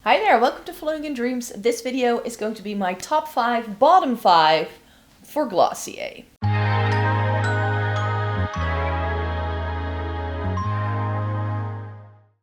Hi there, welcome to Floating in Dreams. This video is going to be my top 5, bottom 5 for Glossier.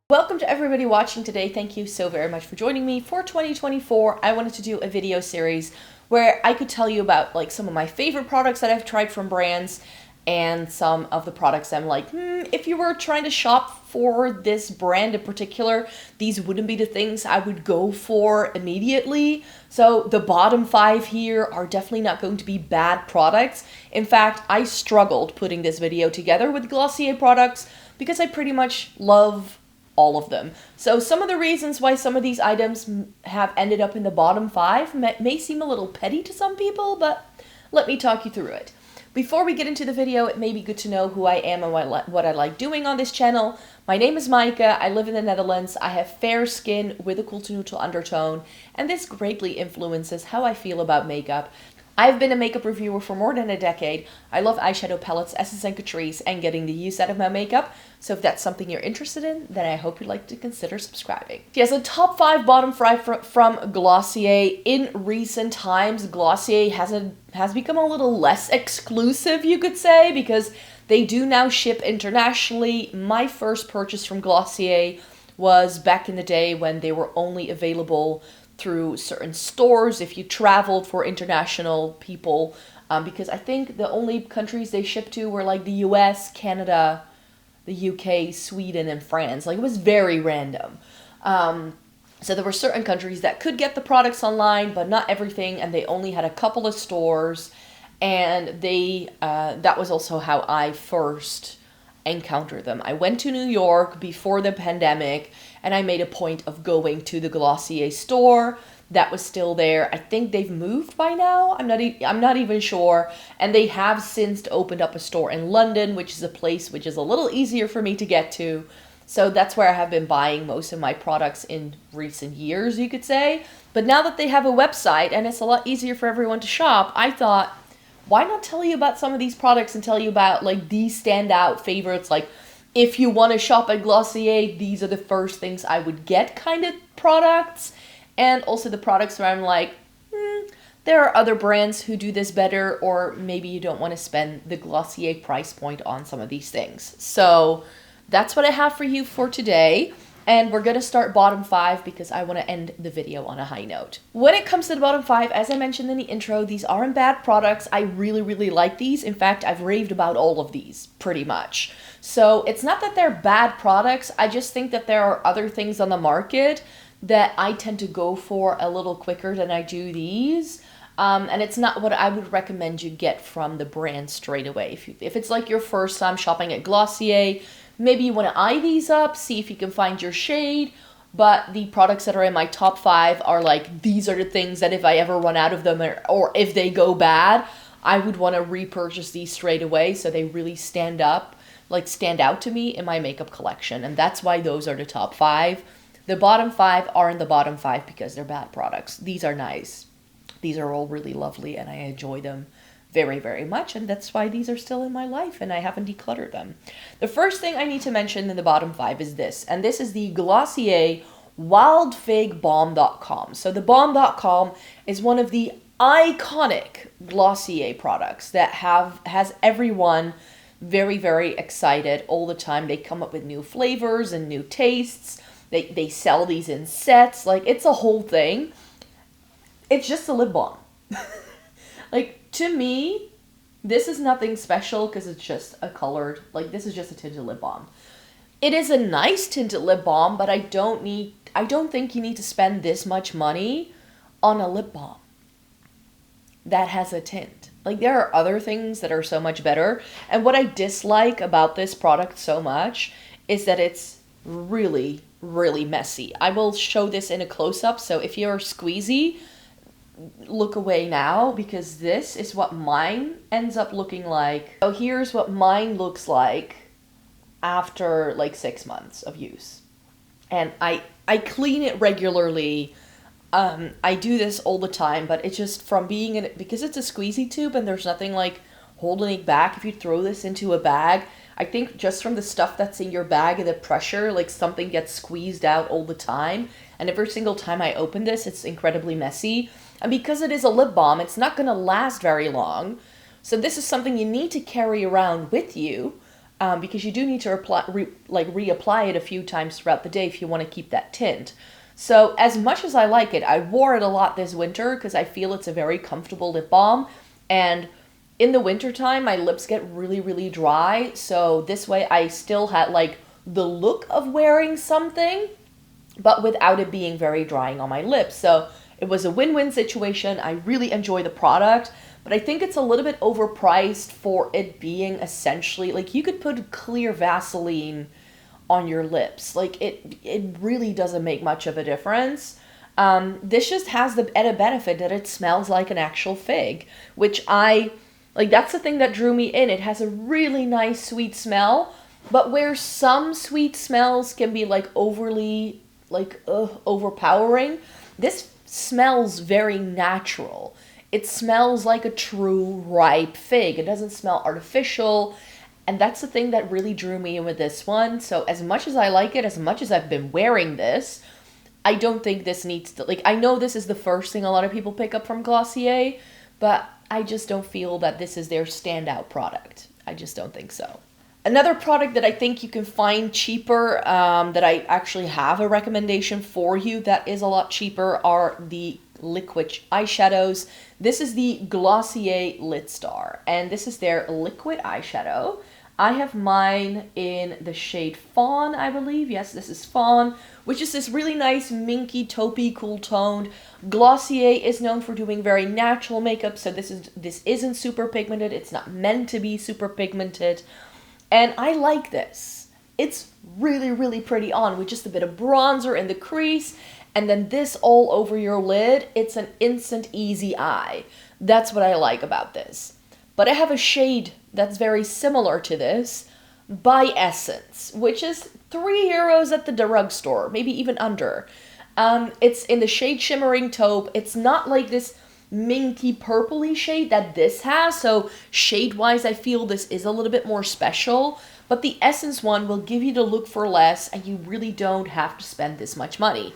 Welcome to everybody watching today. Thank you so very much for joining me. For 2024, I wanted to do a video series where I could tell you about like some of my favorite products that I've tried from brands and some of the products I'm like, if you were trying to shop for this brand in particular, these wouldn't be the things I would go for immediately. So the bottom 5 here are definitely not going to be bad products. In fact, I struggled putting this video together with Glossier products because I pretty much love all of them. So some of the reasons why some of these items have ended up in the bottom 5 may seem a little petty to some people, but let me talk you through it. Before we get into the video, it may be good to know who I am and what I like doing on this channel. My name is Maaike, I live in the Netherlands, I have fair skin with a cool to neutral undertone, and this greatly influences how I feel about makeup. I've been a makeup reviewer for more than a decade. I love eyeshadow palettes, Essence and Catrice, and getting the use out of my makeup. So if that's something you're interested in, then I hope you'd like to consider subscribing. Yes, a top 5, bottom 5 from Glossier. In recent times, Glossier has become a little less exclusive, you could say, because they do now ship internationally. My first purchase from Glossier was back in the day when they were only available through certain stores if you traveled for international people, because I think the only countries they shipped to were like the US, Canada, the UK, Sweden, and France. Like, it was very random. So there were certain countries that could get the products online, but not everything, and they only had a couple of stores, and that was also how I first encountered them. I went to New York before the pandemic, and I made a point of going to the Glossier store that was still there. I think they've moved by now. I'm not even sure. And they have since opened up a store in London, which is a place which is a little easier for me to get to. So that's where I have been buying most of my products in recent years, you could say. But now that they have a website and it's a lot easier for everyone to shop, I thought, why not tell you about some of these products and tell you about like these standout favorites, like if you want to shop at Glossier, these are the first things I would get kind of products. And also the products where I'm like, there are other brands who do this better, or maybe you don't want to spend the Glossier price point on some of these things. So that's what I have for you for today. And we're going to start bottom 5 because I want to end the video on a high note. When it comes to the bottom 5, as I mentioned in the intro, these aren't bad products. I really, really like these. In fact, I've raved about all of these pretty much. So it's not that they're bad products. I just think that there are other things on the market that I tend to go for a little quicker than I do these. And it's not what I would recommend you get from the brand straight away. If it's like your first time shopping at Glossier, maybe you want to eye these up, see if you can find your shade. But the products that are in my top 5 are like, these are the things that if I ever run out of them or if they go bad, I would want to repurchase these straight away so they really stand out to me in my makeup collection. And that's why those are the top 5. The bottom 5 are in the bottom 5 because they're bad products. These are nice. These are all really lovely and I enjoy them very, very much, and that's why these are still in my life and I haven't decluttered them. The first thing I need to mention in the bottom 5 is this, and this is the Glossier Wild Fig Balm.com. So the Balm.com is one of the iconic Glossier products that has everyone very, very excited all the time. They come up with new flavors and new tastes. They sell these in sets. Like, it's a whole thing. It's just a lip balm. Like, to me, this is nothing special because it's just a colored, like, this is just a tinted lip balm. It is a nice tinted lip balm, but I don't think you need to spend this much money on a lip balm that has a tint. Like, there are other things that are so much better. And what I dislike about this product so much is that it's really, really messy. I will show this in a close-up, so if you're squeezy, look away now, because this is what mine ends up looking like. So here's what mine looks like after like 6 months of use. And I clean it regularly. I do this all the time, but it's just from being in it, because it's a squeezy tube and there's nothing like holding it back. If you throw this into a bag, I think just from the stuff that's in your bag and the pressure, like something gets squeezed out all the time. and every single time I open this, it's incredibly messy. And because it is a lip balm, it's not going to last very long. So this is something you need to carry around with you, because you do need to reapply it a few times throughout the day if you want to keep that tint. So as much as I like it, I wore it a lot this winter because I feel it's a very comfortable lip balm. And in the wintertime, my lips get really, really dry. So this way I still had like the look of wearing something, but without it being very drying on my lips. So it was a win-win situation. I really enjoy the product, but I think it's a little bit overpriced for it being essentially, like you could put clear Vaseline on your lips. Like it really doesn't make much of a difference. This just has the added benefit that it smells like an actual fig, which that's the thing that drew me in. It has a really nice sweet smell, but where some sweet smells can be like overly overpowering, this smells very natural. It smells like a true ripe fig. It doesn't smell artificial. And that's the thing that really drew me in with this one. So as much as I like it, as much as I've been wearing this, I don't think this needs to, I know this is the first thing a lot of people pick up from Glossier, but I just don't feel that this is their standout product. I just don't think so. Another product that I think you can find cheaper, that I actually have a recommendation for you that is a lot cheaper, are the liquid eyeshadows. This is the Glossier Lidstar, and this is their liquid eyeshadow. I have mine in the shade Fawn, I believe. Yes, this is Fawn, which is this really nice minky, taupey, cool toned. Glossier is known for doing very natural makeup, so this isn't super pigmented. It's not meant to be super pigmented. And I like this. It's really, really pretty on with just a bit of bronzer in the crease, and then this all over your lid. It's an instant easy eye. That's what I like about this. But I have a shade that's very similar to this by Essence, which is €3 at the drugstore, maybe even under. It's in the shade Shimmering Taupe. It's not like this minky purpley shade that this has, so shade-wise I feel this is a little bit more special, but the Essence one will give you the look for less, and you really don't have to spend this much money.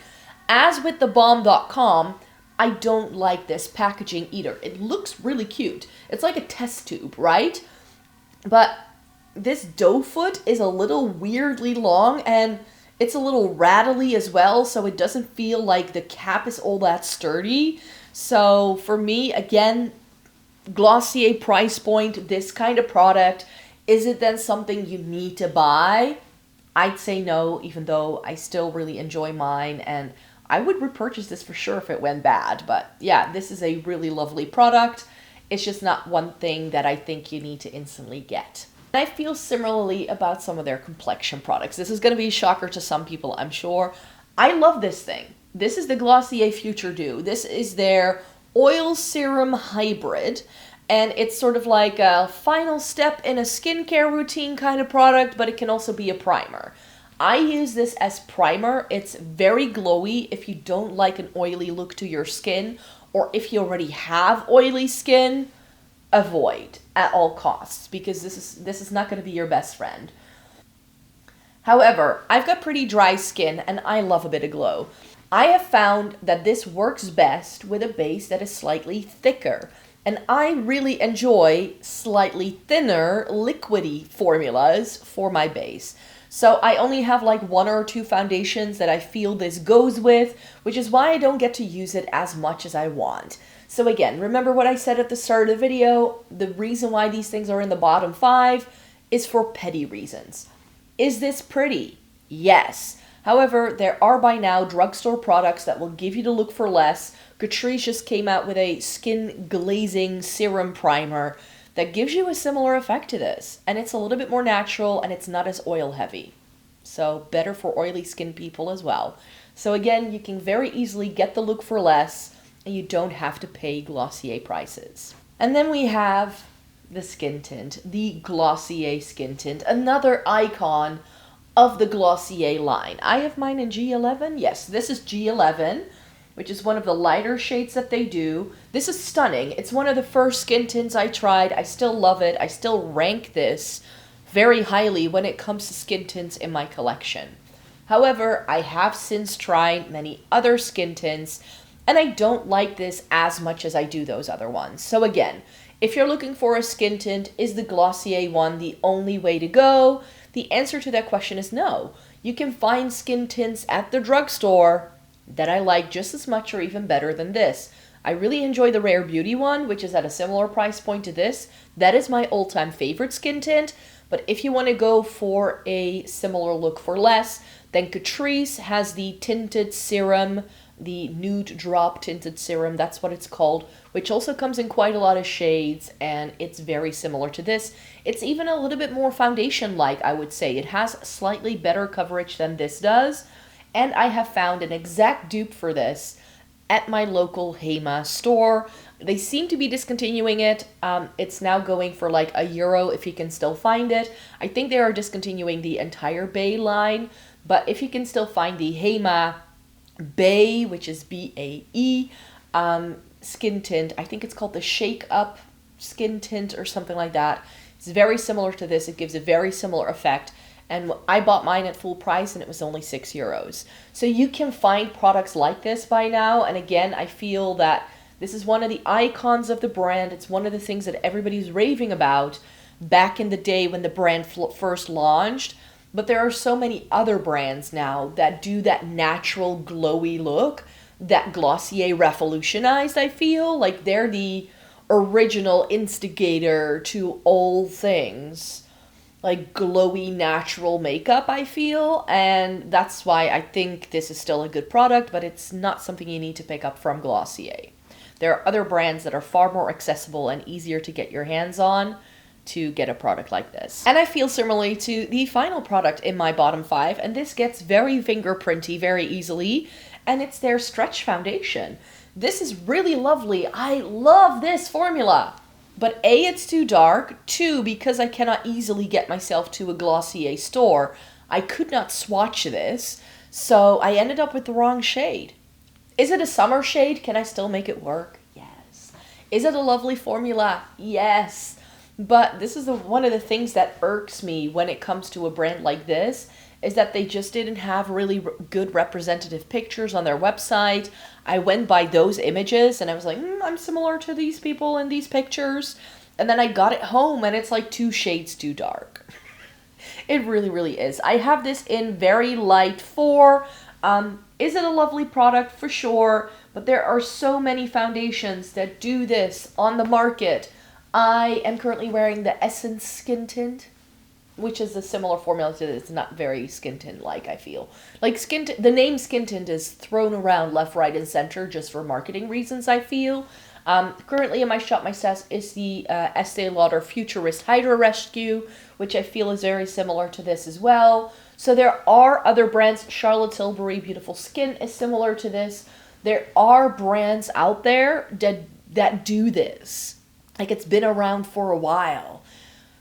As with the Balm.com, I don't like this packaging either. It looks really cute. It's like a test tube, right? But this doe foot is a little weirdly long, and it's a little rattly as well, so it doesn't feel like the cap is all that sturdy. So for me, again, Glossier price point, this kind of product, is it then something you need to buy? I'd say no, even though I still really enjoy mine, and I would repurchase this for sure if it went bad. But yeah, this is a really lovely product. It's just not one thing that I think you need to instantly get. And I feel similarly about some of their complexion products. This is going to be a shocker to some people, I'm sure. I love this thing. This is the Glossier Futuredew. This is their oil serum hybrid, and it's sort of like a final step in a skincare routine kind of product, but it can also be a primer. I use this as primer. It's very glowy if you don't like an oily look to your skin, or if you already have oily skin, avoid at all costs, because this is not going to be your best friend. However, I've got pretty dry skin and I love a bit of glow. I have found that this works best with a base that is slightly thicker, and I really enjoy slightly thinner liquidy formulas for my base. So I only have like 1 or 2 foundations that I feel this goes with, which is why I don't get to use it as much as I want. So again, remember what I said at the start of the video, the reason why these things are in the bottom 5 is for petty reasons. Is this pretty? Yes. However, there are by now drugstore products that will give you the look for less. Catrice just came out with a skin glazing serum primer that gives you a similar effect to this. And it's a little bit more natural and it's not as oil heavy. So better for oily skin people as well. So again, you can very easily get the look for less and you don't have to pay Glossier prices. And then we have the skin tint, the Glossier skin tint, another icon of the Glossier line. I have mine in G11. Yes, this is G11, which is one of the lighter shades that they do. This is stunning. It's one of the first skin tints I tried. I still love it. I still rank this very highly when it comes to skin tints in my collection. However, I have since tried many other skin tints, and I don't like this as much as I do those other ones. So again, if you're looking for a skin tint, is the Glossier one the only way to go? The answer to that question is no. You can find skin tints at the drugstore that I like just as much or even better than this. I really enjoy the Rare Beauty one, which is at a similar price point to this. That is my all-time favorite skin tint. But if you want to go for a similar look for less, then Catrice has the tinted serum, the nude drop tinted serum, that's what it's called, which also comes in quite a lot of shades, and it's very similar to this. It's even a little bit more foundation-like, I would say. It has slightly better coverage than this does, and I have found an exact dupe for this at my local Hema store. They seem to be discontinuing it. It's now going for like €1 if you can still find it. I think they are discontinuing the entire Bay line, but if you can still find the Hema Bay, which is B-A-E, skin tint, I think it's called the Shake Up skin tint or something like that. It's very similar to this. It gives a very similar effect. And I bought mine at full price and it was only €6. So you can find products like this by now. And again, I feel that this is one of the icons of the brand. It's one of the things that everybody's raving about back in the day when the brand first launched. But there are so many other brands now that do that natural glowy look that Glossier revolutionized, I feel. Like they're the original instigator to all things like glowy natural makeup, I feel. And that's why I think this is still a good product, but it's not something you need to pick up from Glossier. There are other brands that are far more accessible and easier to get your hands on to get a product like this. And I feel similarly to the final product in my bottom 5, and this gets very fingerprinty very easily, and it's their Stretch foundation. This is really lovely. I love this formula. But A, it's too dark. 2, because I cannot easily get myself to a Glossier store, I could not swatch this, so I ended up with the wrong shade. Is it a summer shade? Can I still make it work? Yes. Is it a lovely formula? Yes. But this is one of the things that irks me when it comes to a brand like this, is that they just didn't have really good representative pictures on their website. I went by those images and I was like, I'm similar to these people in these pictures. And then I got it home and it's like 2 shades too dark. It really, really is. I have this in very light 4. Is it a lovely product? For sure. But there are so many foundations that do this on the market. I am currently wearing the Essence Skin Tint, which is a similar formula to this. It's not very skin tint-like, I feel. Like the name skin tint is thrown around left, right, and center just for marketing reasons, I feel. Currently in my shop, my stash is the Estee Lauder Futurist Hydra Rescue, which I feel is very similar to this as well. So there are other brands. Charlotte Tilbury Beautiful Skin is similar to this. There are brands out there that do this. Like, it's been around for a while.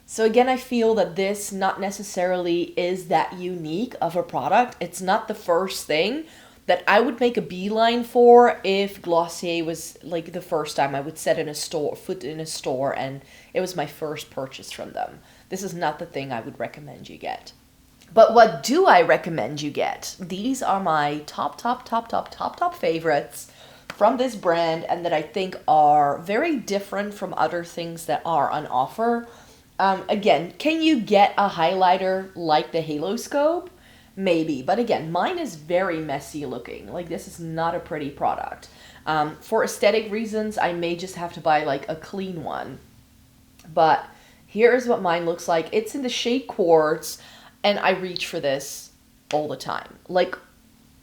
So again, I feel that this not necessarily is that unique of a product. It's not the first thing that I would make a beeline for if Glossier was like the first time I would set in a store, foot in a store, and it was my first purchase from them. This is not the thing I would recommend you get. But what do I recommend you get? These are my top favorites from this brand, and that I think are very different from other things that are on offer. Again, can you get a highlighter like the Haloscope? Maybe, but again, mine is very messy looking. Like, this is not a pretty product. For aesthetic reasons, I may just have to buy like a clean one. But here's what mine looks like. It's in the shade Quartz, and I reach for this all the time. Like,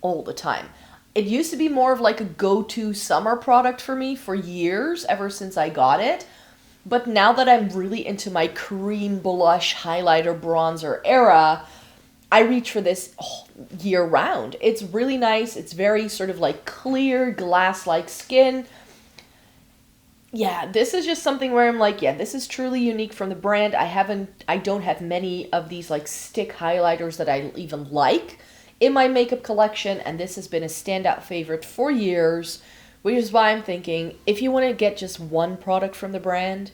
all the time. It used to be more of like a go-to summer product for me for years, ever since I got it. But now that I'm really into my cream blush highlighter bronzer era, I reach for this year round. It's really nice. It's very sort of like clear glass-like skin. Yeah, this is just something where I'm like, yeah, this is truly unique from the brand. I don't have many of these like stick highlighters that I even like in my makeup collection, and this has been a standout favorite for years, which is why I'm thinking, if you want to get just one product from the brand,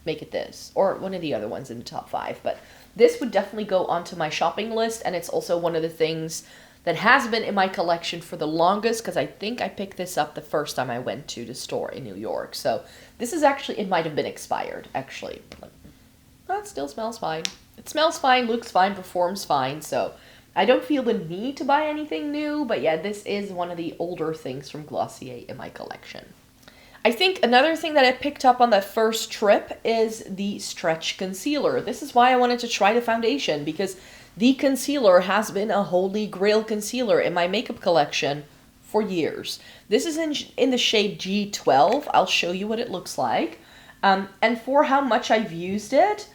make it this, or one of the other ones in the top 5, but this would definitely go onto my shopping list, and it's also one of the things that has been in my collection for the longest, because I think I picked this up the first time I went to the store in New York. So this is actually, it might have been expired, actually. But it still smells fine. It smells fine, looks fine, performs fine, so I don't feel the need to buy anything new, but yeah, this is one of the older things from Glossier in my collection. I think another thing that I picked up on that first trip is the Stretch Concealer. This is why I wanted to try the foundation, because the concealer has been a holy grail concealer in my makeup collection for years. This is in the shade G12. I'll show you what it looks like. And for how much I've used it,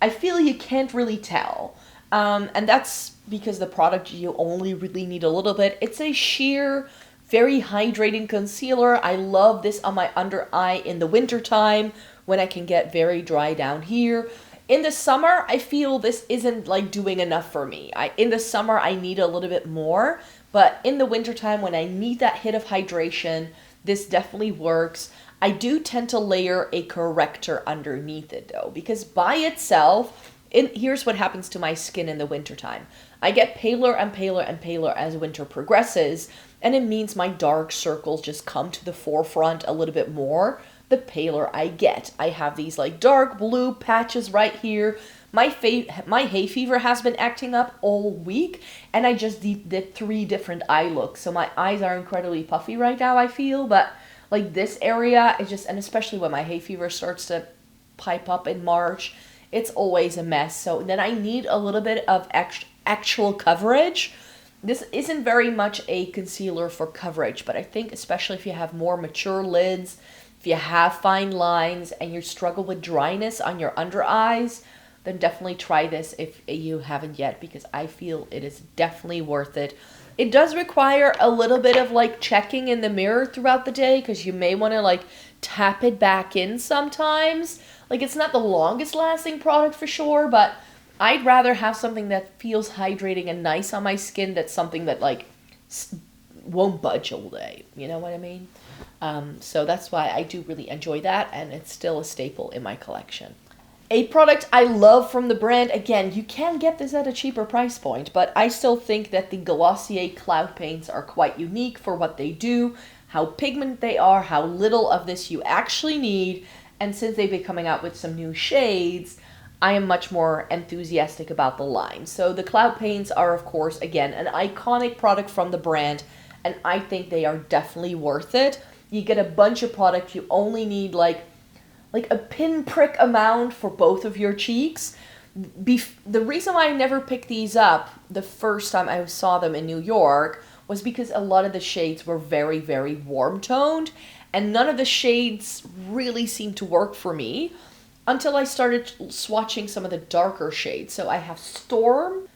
I feel you can't really tell. And that's because the product, you only really need a little bit. It's a sheer, very hydrating concealer. I love this on my under eye in the winter time when I can get very dry down here. In the summer, I feel this isn't like doing enough for me. In the summer, I need a little bit more, but in the wintertime when I need that hit of hydration, this definitely works. I do tend to layer a corrector underneath it though, because by itself, here's what happens to my skin in the wintertime. I get paler and paler and paler as winter progresses, and it means my dark circles just come to the forefront a little bit more the paler I get. I have these like dark blue patches right here. My hay fever has been acting up all week, and I just did 3 different eye looks. So my eyes are incredibly puffy right now, I feel, but like this area is just, and especially when my hay fever starts to pipe up in March, it's always a mess. So then I need a little bit of actual coverage. This isn't very much a concealer for coverage, but I think especially if you have more mature lids, if you have fine lines and you struggle with dryness on your under eyes, then definitely try this if you haven't yet, because I feel it is definitely worth it. It does require a little bit of like checking in the mirror throughout the day, because you may want to like tap it back in sometimes. Like, it's not the longest lasting product for sure, but I'd rather have something that feels hydrating and nice on my skin than something that like won't budge all day. You know what I mean? So that's why I do really enjoy that, and it's still a staple in my collection. A product I love from the brand, again, you can get this at a cheaper price point, but I still think that the Glossier Cloud Paints are quite unique for what they do, how pigmented they are, how little of this you actually need, and since they've been coming out with some new shades, I am much more enthusiastic about the line. So the Cloud Paints are, of course, again, an iconic product from the brand, and I think they are definitely worth it. You get a bunch of product, you only need like a pinprick amount for both of your cheeks. The reason why I never picked these up the first time I saw them in New York was because a lot of the shades were very, very warm toned, and none of the shades really seemed to work for me until I started swatching some of the darker shades. So I have Storm.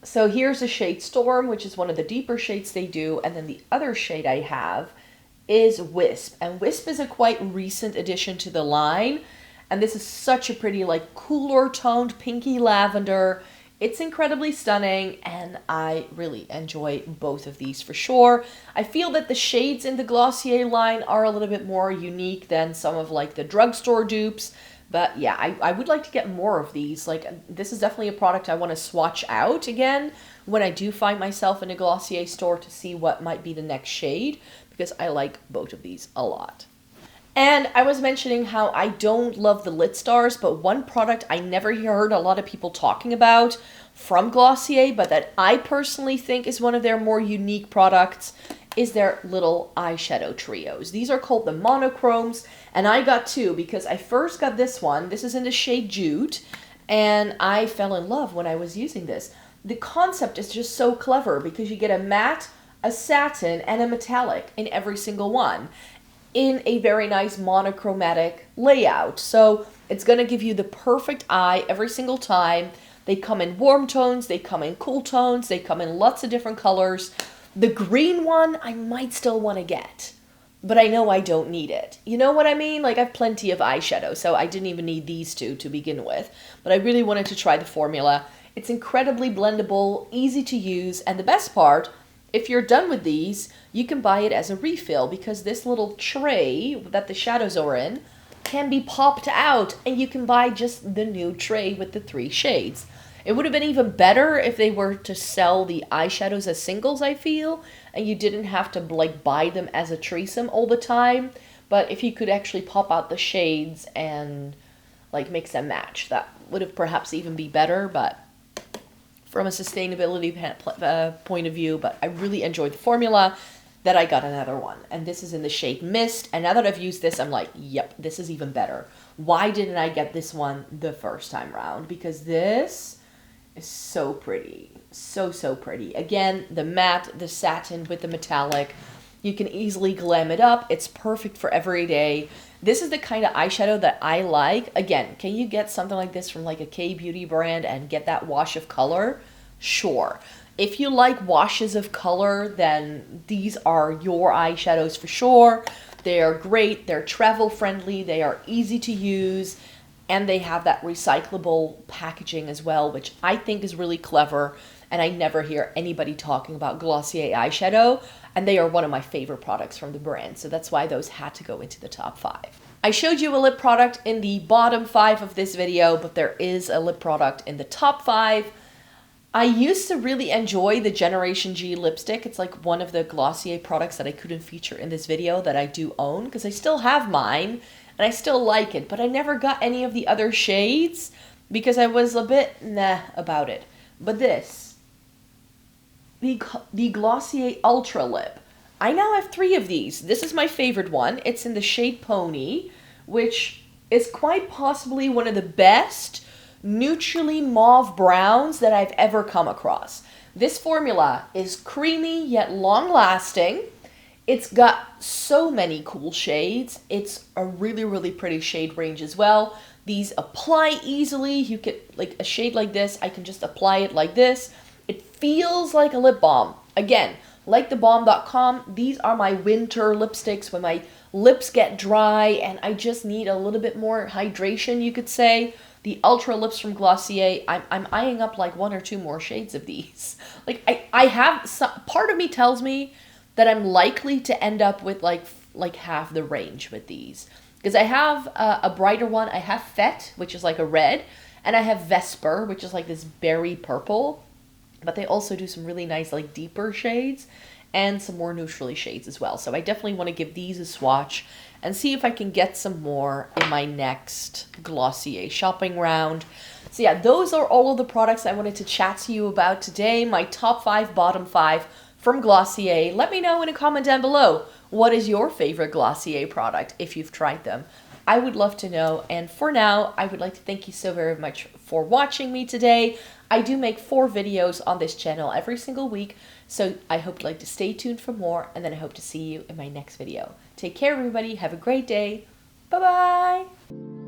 So here's the shade Storm, which is one of the deeper shades they do, and then the other shade I have is Wisp, and Wisp is a quite recent addition to the line, and this is such a pretty like cooler toned pinky lavender. It's incredibly stunning, and I really enjoy both of these for sure. I feel that the shades in the Glossier line are a little bit more unique than some of like the drugstore dupes, but yeah, I would like to get more of these. Like, this is definitely a product I want to swatch out again when I do find myself in a Glossier store to see what might be the next shade, because I like both of these a lot. And I was mentioning how I don't love the Lidstars, but one product I never heard a lot of people talking about from Glossier, but that I personally think is one of their more unique products, is their little eyeshadow trios. These are called the monochromes, and I got 2 because I first got this one. This is in the shade Jute, and I fell in love when I was using this. The concept is just so clever because you get a matte, a satin, and a metallic in every single one in a very nice monochromatic layout. So it's going to give you the perfect eye every single time. They come in warm tones, they come in cool tones, they come in lots of different colors. The green one I might still want to get, but I know I don't need it. You know what I mean? Like, I have plenty of eyeshadow, so I didn't even need these 2 to begin with. But I really wanted to try the formula. It's incredibly blendable, easy to use, and the best part, if you're done with these, you can buy it as a refill, because this little tray that the shadows are in can be popped out, and you can buy just the new tray with the 3 shades. It would have been even better if they were to sell the eyeshadows as singles, I feel, and you didn't have to like buy them as a threesome all the time. But if you could actually pop out the shades and like mix and match, that would have perhaps even be better, but from a sustainability point of view. But I really enjoyed the formula, that I got another one. And this is in the shade Mist. And now that I've used this, I'm like, yep, this is even better. Why didn't I get this one the first time around? Because this is so pretty. So pretty. Again, the matte, the satin with the metallic. You can easily glam it up. It's perfect for every day. This is the kind of eyeshadow that I like. Again, can you get something like this from like a K-beauty brand and get that wash of color? Sure. If you like washes of color, then these are your eyeshadows for sure. They are great. They're travel friendly. They are easy to use. And they have that recyclable packaging as well, which I think is really clever. And I never hear anybody talking about Glossier eyeshadow. And they are one of my favorite products from the brand. So that's why those had to go into the top 5. I showed you a lip product in the bottom 5 of this video, but there is a lip product in the top 5. I used to really enjoy the Generation G lipstick. It's like one of the Glossier products that I couldn't feature in this video that I do own, because I still have mine and I still like it, but I never got any of the other shades because I was a bit nah about it. But this, the Glossier Ultra Lip. I now have 3 of these. This is my favorite one. It's in the shade Pony, which is quite possibly one of the best neutrally mauve browns that I've ever come across. This formula is creamy yet long lasting. It's got so many cool shades. It's a really pretty shade range as well. These apply easily. You could, like a shade like this, I can just apply it like this. It feels like a lip balm. Again, like the balm.com, these are my winter lipsticks when my lips get dry and I just need a little bit more hydration, you could say. The Ultra Lips from Glossier, I'm eyeing up like 1 or 2 more shades of these. Like I have some, part of me tells me that I'm likely to end up with like half the range with these. Because I have a brighter one. I have Fête, which is like a red, and I have Vesper, which is like this berry purple. But they also do some really nice like deeper shades and some more neutrally shades as well. So I definitely want to give these a swatch and see if I can get some more in my next Glossier shopping round. So yeah, those are all of the products I wanted to chat to you about today. My top 5, bottom 5 from Glossier. Let me know in a comment down below. What is your favorite Glossier product if you've tried them? I would love to know. And for now, I would like to thank you so very much for watching me today. I do make 4 videos on this channel every single week, so I hope you'd like to stay tuned for more, and then I hope to see you in my next video. Take care, everybody. Have a great day. Bye-bye.